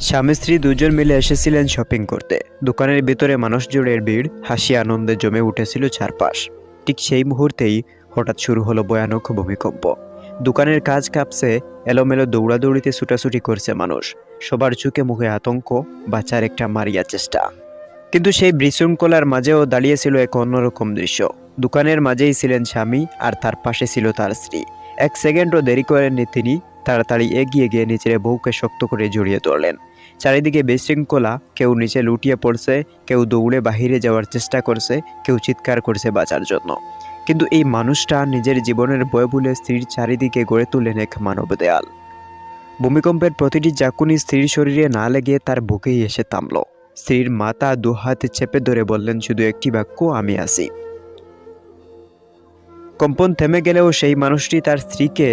স্বামী স্ত্রী দুজন মিলে এসেছিলেন শপিং করতে। দোকানের ভিতরে মানুষজনের ভিড়, হাসি আনন্দে জমে উঠেছিল চারপাশ। ঠিক সেই মুহূর্তেই হঠাৎ শুরু হলো ভয়ানক ভূমিকম্প। দোকানের কাজ কাঁপছে, এলোমেলো দৌড়াদৌড়িতে ছুটাছুটি করছে মানুষ। সবার চোখে মুখে আতঙ্ক, বাঁচার একটা মারিয়া চেষ্টা। কিন্তু সেই বিশৃঙ্খলার মাঝেও দাঁড়িয়েছিল এক অন্যরকম দৃশ্য। দোকানের মাঝেই ছিলেন স্বামী, আর তার পাশে ছিল তার স্ত্রী। এক সেকেন্ডও দেরি করেননি তিনি, তাড়াতাড়ি এগিয়ে গিয়ে নিজের বউকে শক্ত করে জড়িয়ে ধরলেন। চারিদিকে বিশৃঙ্খলা, কেউ নিচে লুটিয়ে পড়ছে, কেউ দৌড়ে বাহিরে যাওয়ার চেষ্টা করছে, কেউ চিৎকার করছে বাঁচার জন্য। কিন্তু এই মানুষটা নিজের জীবনের ভয় ভুলে স্ত্রীর চারিদিকে গড়ে তুললেন এক মানব দেয়াল। ভূমিকম্পের প্রতিটি ঝাঁকুনি স্ত্রীর শরীরে না লেগে তার বুকেই এসে থামল। স্ত্রীর মাথা দুহাতে চেপে ধরে বললেন শুধু একটি বাক্য, আমি আছি। কম্পন থেমে গেলেও সেই মানুষটি তার স্ত্রীকে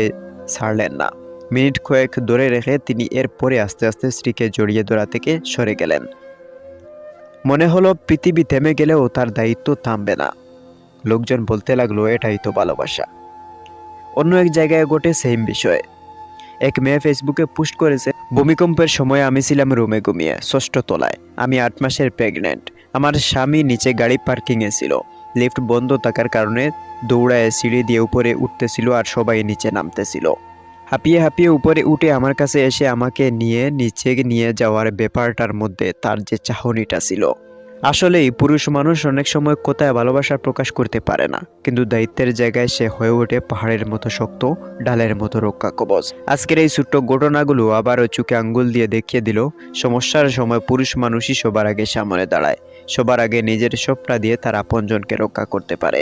ছাড়লেন না। মিনিট কয়েক ধরে রেখে তিনি এরপরে আস্তে আস্তে স্ত্রীকে জড়িয়ে ধরা থেকে সরে গেলেন। মনে হলো পৃথিবী থেমে গেলেও তার দায়িত্ব থামবে না। লোকজন বলতে লাগলো, এটাই তো ভালোবাসা। অন্য এক জায়গায় ঘটে সেম বিষয়ে। এক মেয়ে ফেসবুকে পোস্ট করেছে, ভূমিকম্পের সময় আমি ছিলাম রুমে ঘুমিয়ে, ষষ্ঠ তলায়। আমি 8 মাসের প্রেগনেন্ট। আমার স্বামী নিচে গাড়ি পার্কিংয়ে ছিল। লিফট বন্ধ থাকার কারণে দৌড়ায় সিঁড়ি দিয়ে উপরে উঠতেছিল, আর সবাই নিচে নামতেছিল। হাঁপিয়ে হাঁপিয়ে উপরে উঠে আমার কাছে এসে আমাকে নিয়ে নিচে নিয়ে যাওয়ার ব্যাপারটার মধ্যে তার যে চাহনিটা ছিল। আসলেই পুরুষ মানুষ অনেক সময় কোথায় ভালোবাসা প্রকাশ করতে পারে না, কিন্তু দায়িত্বের জায়গায় সে হয়ে ওঠে পাহাড়ের মতো শক্ত, ডালের মতো রক্ষা কবচ। আজকের এই ছোট্ট ঘটনাগুলো আবারও চোখে আঙ্গুল দিয়ে দেখিয়ে দিল, সমস্যার সময় পুরুষ মানুষই সবার আগে সামনে দাঁড়ায়, সবার আগে নিজের সবটা দিয়ে তার আপনজনকে রক্ষা করতে পারে।